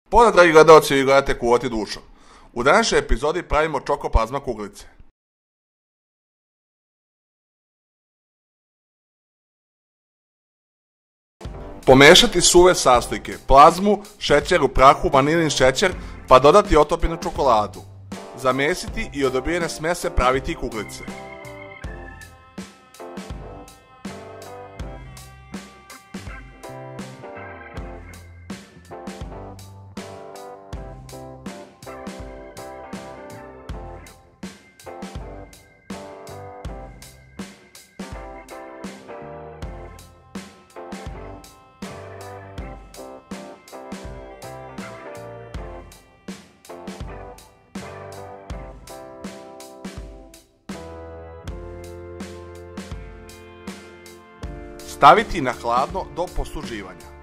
Pozdrav dragi gledalci, vi gledate Kuvati dušo. U današnjoj epizodi pravimo čokoplazma kuglice. Pomešati suve sastojke, plazmu, šećer u prahu, vanilin šećer, pa dodati otopljenu čokoladu. Zamesiti i od dobijene smese praviti kuglice. Staviti na hladno do posluživanja.